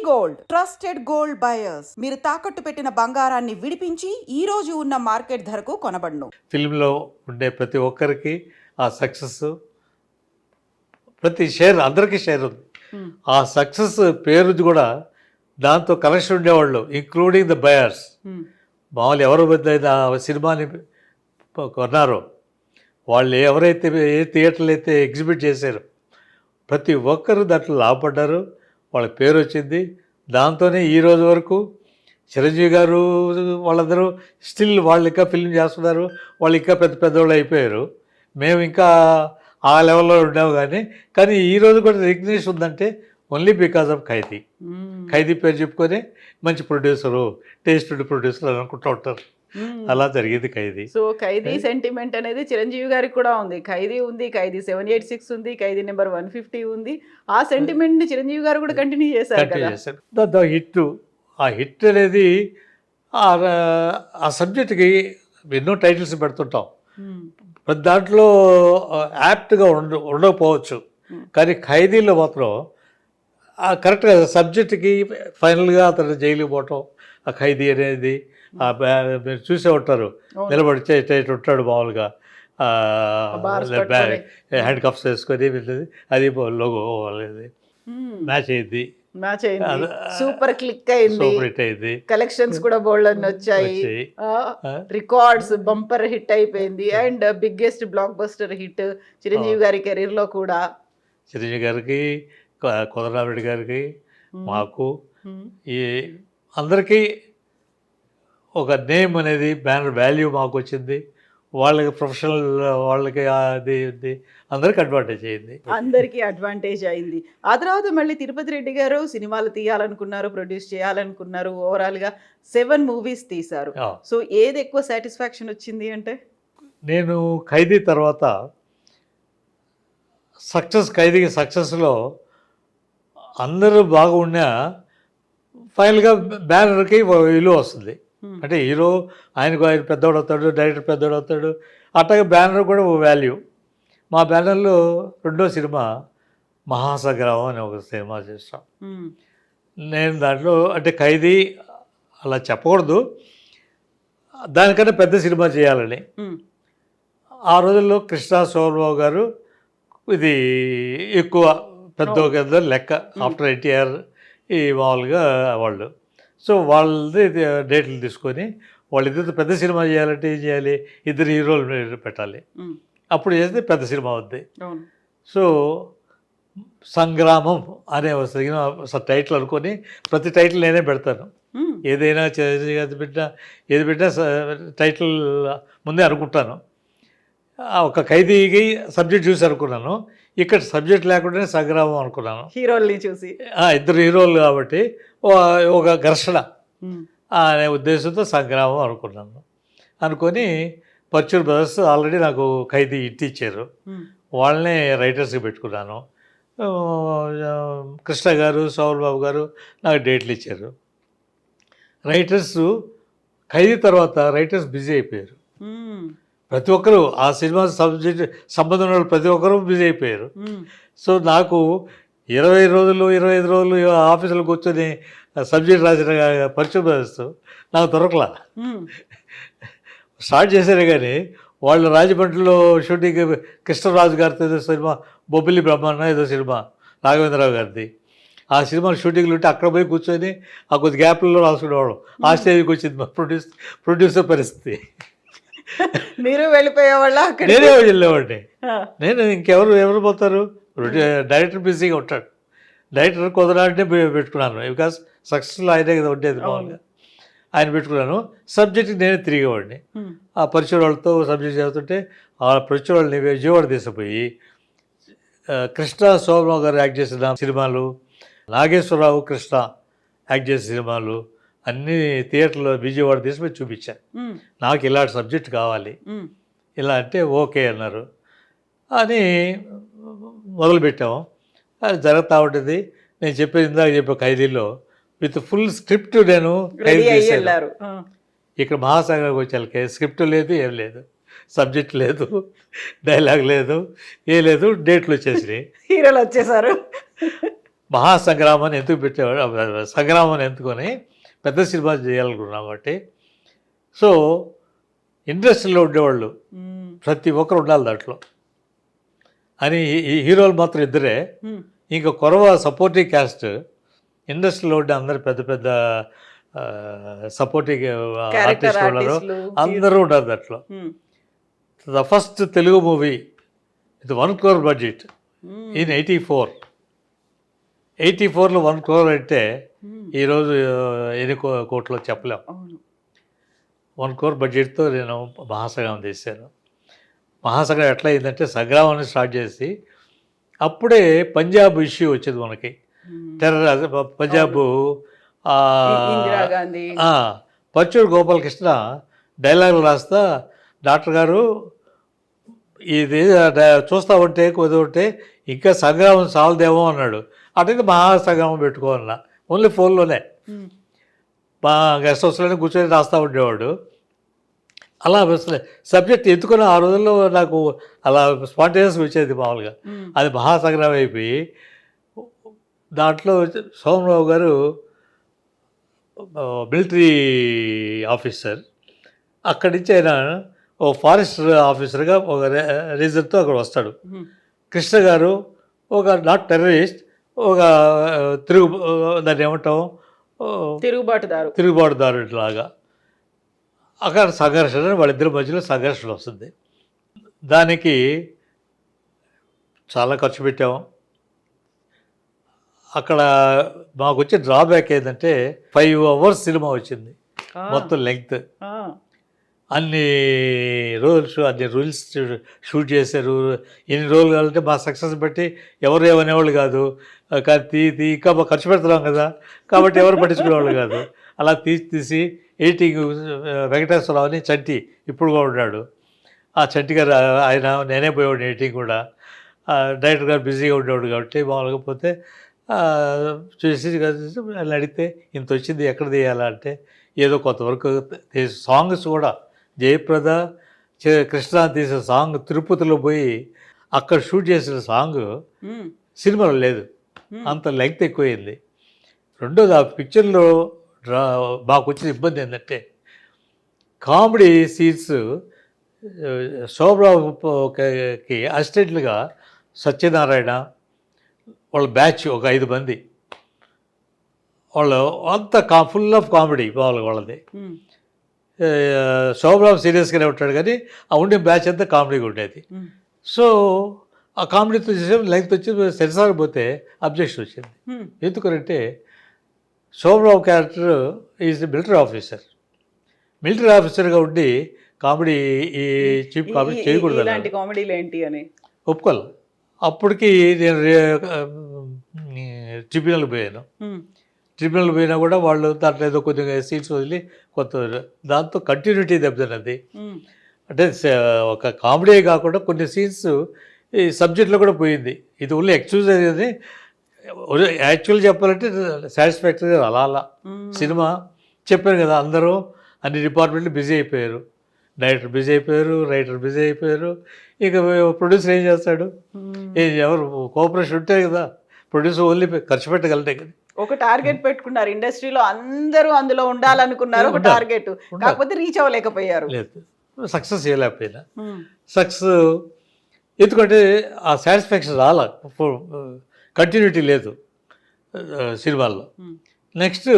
Gold trusted gold buyers మీరు తాకట్టు పెట్టిన బంగారాన్ని విడిపించి ఈ రోజు ఉన్న మార్కెట్ ధరకు కొనబడును. ఫిల్మ్లో ఉండే ప్రతి ఒక్కరికి ఆ సక్సెస్, ప్రతి షేర్ అందరికీ షేర్ ఉంది. ఆ సక్సెస్ పేరు కూడా దాంతో కనెక్షన్ ఉండేవాళ్ళు, ఇంక్లూడింగ్ ద బయర్స్. మామూలు ఎవరు ఆ సినిమాని కొన్నారో వాళ్ళు ఎవరైతే ఏ థియేటర్లు అయితే ఎగ్జిబిట్ చేశారో ప్రతి ఒక్కరు దాంట్లో లాభపడ్డారు, వాళ్ళ పేరు వచ్చింది. దాంతోనే ఈ రోజు వరకు చిరంజీవి గారు వాళ్ళందరూ స్టిల్ వాళ్ళు ఇంకా ఫిల్మ్ చేస్తున్నారు, వాళ్ళు ఇంకా పెద్ద పెద్దవాళ్ళు అయిపోయారు. మేము ఇంకా ఆ లెవెల్లో ఉన్నాము. కానీ ఈరోజు కూడా రికగ్నిషన్ ఉందంటే ఓన్లీ బికాజ్ ఆఫ్ ఖైదీ. ఖైదీ పేరు చెప్పుకొని మంచి ప్రొడ్యూసరు, టేస్ట్ ప్రొడ్యూసర్ అని అనుకుంటూ ఉంటారు. అలా జరిగింది ఖైదీ. సో ఖైదీ సెంటిమెంట్ అనేది చిరంజీవి గారికి కూడా ఉంది. ఖైదీ ఉంది, ఖైదీ 786 ఉంది, ఖైదీ నెంబర్ 150 ఉంది. ఆ సెంటిమెంట్ ని చిరంజీవి గారు కూడా కంటిన్యూ చేశారు కదా. హిట్, ఆ హిట్ అనేది ఆ సబ్జెక్ట్కి ఎన్నో టైటిల్స్ పెడుతుంటాం. ప్రతి దాంట్లో యాప్ట్గా ఉండకపోవచ్చు, కానీ ఖైదీలో మాత్రం కరెక్ట్గా సబ్జెక్ట్కి ఫైనల్గా అతను జైలుకి పోవటం, ఆ ఖైదీ అనేది మీరు చూసే ఉంటారు, నిలబడి ఉంటాడు మామూలుగా హ్యాండ్ కప్స్ వేసుకొని అది లోగో మ్యాచ్ అయింది, సూపర్ క్లిక్ అయింది, కలెక్షన్స్ కూడా బోల్డ్ అని వచ్చాయి, రికార్డ్స్ బంపర్ హిట్ అయిపోయింది and biggest block buster hit Chiranjeevi గారి కెరీర్ లో కూడా. చిరంజీవి గారికి, కోదండరామిరెడ్డి గారికి, మాకు ఈ అందరికీ ఒక నేమ్ అనేది బ్యానర్ వాల్యూ మాకు వచ్చింది. వాళ్ళకి ప్రొఫెషనల్ వాళ్ళకి అది అందరికి అడ్వాంటేజ్ అయింది. ఆ తర్వాత మళ్ళీ తిరుపతి రెడ్డి గారు సినిమాలు తీయాలనుకున్నారు, ప్రొడ్యూస్ చేయాలనుకున్నారు. ఓవరాల్గా 7 మూవీస్ తీశారు. సో ఏది ఎక్కువ సాటిస్ఫాక్షన్ వచ్చింది అంటే? నేను ఖైదీ తర్వాత ఖైదీ సక్సెస్లో అందరూ బాగున్నా ఫైనల్గా బ్యానర్కి విలువ వస్తుంది. అంటే హీరో ఆయన పెద్దవాడు అవుతాడు, డైరెక్టర్ పెద్దవాడు అవుతాడు, అట్లాగే బ్యానర్ కూడా ఓ వాల్యూ. మా బ్యానర్లో రెండో సినిమా మహాసంగ్రామం అని ఒక సినిమా చేస్తాం. నేను దాంట్లో అంటే ఖైదీ అలా చెప్పకూడదు, దానికన్నా పెద్ద సినిమా చేయాలని. ఆ రోజుల్లో కృష్ణ సోమరావు గారు ఇది ఎక్కువ పెద్ద లెక్క ఆఫ్టర్ ఎన్టీఆర్ ఈ మామూలుగా వాళ్ళు. సో వాళ్ళది డేట్లు తీసుకొని వాళ్ళిద్దరితో పెద్ద సినిమా చేయాలంటే ఏం చేయాలి, 2 హీరోలు పెట్టాలి, అప్పుడు చేస్తే పెద్ద సినిమా అవుద్ది. సో సంగ్రామం అనే సినిమా టైటిల్ అనుకొని ప్రతి టైటిల్ నేనే పెడతాను. ఏదైనా ఏది పెట్టినా టైటిల్ ముందే అనుకుంటాను. ఒక ఖైదీకి సబ్జెక్ట్ చూసి అనుకున్నాను, ఇక్కడ సబ్జెక్ట్ లేకుండానే సంగ్రామం అనుకున్నాను. హీరోల్ని చూసి 2 హీరోలు కాబట్టి ఒక ఘర్షణ అనే ఉద్దేశంతో సంగ్రామం అనుకొని పర్చూర్ బ్రదర్స్ ఆల్రెడీ నాకు ఖైదీ ఇచ్చారు, వాళ్ళనే రైటర్స్కి పెట్టుకున్నాను. కృష్ణ గారు, సౌల్ బాబు గారు నాకు డేట్లు ఇచ్చారు. రైటర్స్ ఖైదీ తర్వాత రైటర్స్ బిజీ అయిపోయారు. ప్రతి ఒక్కరు ఆ సినిమా సబ్జెక్ట్ సంబంధం ఉన్న ప్రతి ఒక్కరూ బిజీ అయిపోయారు. సో నాకు 20 రోజులు 25 రోజులు ఆఫీసులో కూర్చొని సబ్జెక్ట్ రాసిన పరిచయం బ్రదర్స్ నాకు దొరకలా. స్టార్ట్ చేశారే కానీ వాళ్ళు రాజమండ్రిలో షూటింగ్ కృష్ణరాజు గారితో ఏదో సినిమా బొబ్బిలి బ్రహ్మాండ ఏదో సినిమా రాఘవేంద్రరావు గారిది, ఆ సినిమా షూటింగ్లు ఉంటే అక్కడ పోయి కూర్చొని ఆ కొద్ది గ్యాప్లలో రాసుకునేవాడు. ఆ స్టేజ్కి వచ్చింది మా ప్రొడ్యూసర్ పరిస్థితి. మీరు వెళ్ళిపోయేవాళ్ళ? నేనే వెళ్ళేవాడిని. నేను ఎవరు పోతారు, డైరెక్టర్ బిజీగా ఉంటాడు. డైరెక్టర్ కుదరాలంటే పెట్టుకున్నాను, బికాస్ సక్సెస్ఫుల్ ఆయనే కదా ఉండేది మామూలుగా. ఆయన పెట్టుకున్నాను. సబ్జెక్ట్కి నేనే తిరిగేవాడిని. ఆ పరిచయం వాళ్ళతో సబ్జెక్ట్ చదువుతుంటే ఆ పరిచయం వాళ్ళని విజయవాడ తీసుకుపోయి కృష్ణ సోమరావు గారు యాక్ట్ చేసిన సినిమాలు, నాగేశ్వరరావు కృష్ణ యాక్ట్ చేసిన సినిమాలు అన్ని థియేటర్లో విజయవాడ తీసుకుపోయి చూపించాను. నాకు ఇలాంటి సబ్జెక్ట్ కావాలి, ఇలా అంటే ఓకే అన్నారు అని మొదలుపెట్టాము. అది జరుగుతూ ఉంటుంది. నేను ఇందాక ఖైదీలో విత్ ఫుల్ స్క్రిప్ట్ నేను ఖైదీ చేశాను. ఇక్కడ మహాసాగర్కి వచ్చాక స్క్రిప్ట్ లేదు, ఏం లేదు, సబ్జెక్ట్ లేదు, డైలాగ్ లేదు, ఏ లేదు, డేట్లు వచ్చేసినాయి, హీరోలు వచ్చేసారు. మహాసంగ్రామాన్ని ఎందుకు పెట్టేవాడు, సంగ్రామాన్ని ఎందుకొని పెద్ద సినిమా చేయాలనుకున్నాం కాబట్టి. సో ఇండస్ట్రీలో ఉండేవాళ్ళు ప్రతి ఒక్కరు ఉండాలి దాంట్లో అని. ఈ హీరోలు మాత్రం ఇద్దరే, ఇంకా కొరవ సపోర్టింగ్ క్యాస్ట్. ఇండస్ట్రీలో ఉండే అందరు పెద్ద పెద్ద సపోర్టింగ్ ఆర్టిస్ట్ ఉన్నారు, అందరూ ఉన్నారు దాంట్లో. ద ఫస్ట్ తెలుగు మూవీ ఇది 1 crore బడ్జెట్ ఇన్ 84లో 1 crore అంటే ఈరోజు ఎన్ని కోట్లో చెప్పలేం. 1 crore బడ్జెట్తో నేను మహాసంగ్రామం తీశాను. మహాసంగ్రామం ఎట్లా అయిందంటే సంగ్రామాన్ని స్టార్ట్ చేసి అప్పుడే పంజాబ్ ఇష్యూ వచ్చేది మనకి. టెర్రర్ పంజాబ్. ఇందిరాగాంధీ, పచ్చూరు గోపాలకృష్ణ డైలాగులు రాస్తా, డాక్టర్ గారు ఇది చూస్తూ ఉంటే కుదిరితే ఇంకా సంగ్రామం చాలదేమో అన్నాడు. అటైతే మహాసంగ్రామం పెట్టుకోవాలన్నా ఓన్లీ ఫోన్లోనే మా గెస్ట్ హౌస్లోనే కూర్చొని రాస్తూ ఉండేవాడు. అలా సబ్జెక్ట్ ఎత్తుకుని ఆ రోజుల్లో నాకు అలా స్పాంటేనియస్గా వచ్చేది మామూలుగా. అది మహాసంగ్రామం అయిపోయి దాంట్లో సోమరావు గారు మిలిటరీ ఆఫీసర్, అక్కడి నుంచి ఆయన ఓ ఫారెస్ట్ ఆఫీసర్గా ఒక రీజన్తో అక్కడ వస్తాడు. కృష్ణ గారు ఒక నాట్ టెర్రరిస్ట్, ఒక దాన్ని ఏమంటాం, తిరుగుబాటుదారు లాగా. అక్కడ సంఘర్షణ, వాళ్ళిద్దరి మధ్యలో సంఘర్షణ వస్తుంది. దానికి చాలా ఖర్చు పెట్టాము. అక్కడ మాకు వచ్చే డ్రాబ్యాక్ ఏంటంటే 5 hours సినిమా వచ్చింది మొత్తం లెంగ్త్. అన్ని రూల్స్ షూట్ చేశారు. ఎన్ని రోజులు కావాలంటే మా సక్సెస్ బట్టి ఎవరు ఏమనేవాళ్ళు కాదు. కానీ ఇంకా ఖర్చు పెడుతున్నాం కదా కాబట్టి ఎవరు పట్టించుకునేవాళ్ళు కాదు. అలా తీసి ఎడిటింగ్ వెంకటేశ్వరరావు అని చంటి ఇప్పుడు కూడా ఉన్నాడు. ఆ చంటి గారు ఆయన నేనే పోయేవాడు ఎడిటింగ్ కూడా. డైరెక్టర్ గారు బిజీగా ఉండేవాడు కాబట్టి మామూలుగా పోతే చూసి వాళ్ళు అడిగితే ఇంత వచ్చింది ఎక్కడ తీయాలా అంటే ఏదో కొంతవరకు సాంగ్స్ కూడా జయప్రద కృష్ణ తీసిన సాంగ్ తిరుపతిలో పోయి అక్కడ షూట్ చేసిన సాంగ్ సినిమాలో లేదు, అంత లెంగ్త్ ఎక్కువైంది. రెండోది ఆ పిక్చర్లో మాకు వచ్చిన ఇబ్బంది ఏంటంటే కామెడీ సీన్స్ శోభరావుకి అసిస్టెంట్లుగా సత్యనారాయణ వాళ్ళ బ్యాచ్ ఒక 5 మంది, వాళ్ళు అంత ఫుల్ ఆఫ్ కామెడీ వాళ్ళది. శోభరావు సీరియస్గానే ఉంటాడు కానీ ఆ ఉండే బ్యాచ్ అంతా కామెడీగా ఉండేది. సో ఆ కామెడీతో చేసే లెంగ్త్ వచ్చి సెన్సార్ పోతే అబ్జెక్షన్ వచ్చింది. ఎందుకంటే Shobharao character is military officer. Military ఆఫీసర్గా ఉండి కామెడీ ఈ చీప్ కామెడీ చేయకూడదు. కామెడీలు ఏంటి అని ఒప్పుకోవాలి. అప్పటికి నేను ట్రిబ్యునల్ పోయాను. ట్రిబ్యునల్ పోయినా కూడా వాళ్ళు దాంట్లో ఏదో కొద్దిగా సీన్స్ వదిలి కొత్త దాంతో కంటిన్యూటీ దెబ్బతిన్నది. అంటే ఒక కామెడీ కాకుండా కొన్ని సీన్స్ ఈ సబ్జెక్ట్లో కూడా పోయింది. ఇది ఓన్లీ ఎక్స్క్యూజ్ అనేది. యాక్చువల్ చెప్పాలంటే సాటిస్ఫాక్టరీ అలా సినిమా చెప్పాను కదా. అందరూ అన్ని డిపార్ట్మెంట్లు బిజీ అయిపోయారు. డైరెక్టర్ బిజీ అయిపోయారు, రైటర్ బిజీ అయిపోయారు. ఇక ప్రొడ్యూసర్ ఏం చేస్తాడు? ఎవరు కోఆపరేషన్ ఉంటే కదా ప్రొడ్యూసర్ ఓన్లీ ఖర్చు పెట్టగలంటే కదా. ఒక టార్గెట్ పెట్టుకున్నారు ఇండస్ట్రీలో, అందరూ అందులో ఉండాలనుకున్నారు ఒక టార్గెట్, కాకపోతే రీచ్ అవ్వలేకపోయారు. లేదు, సక్సెస్ చేయలేకపోయినా. సక్సెస్ ఎందుకంటే ఆ సాటిస్ఫాక్షన్ రాలా, కంటిన్యూటీ లేదు సినిమాల్లో. నెక్స్ట్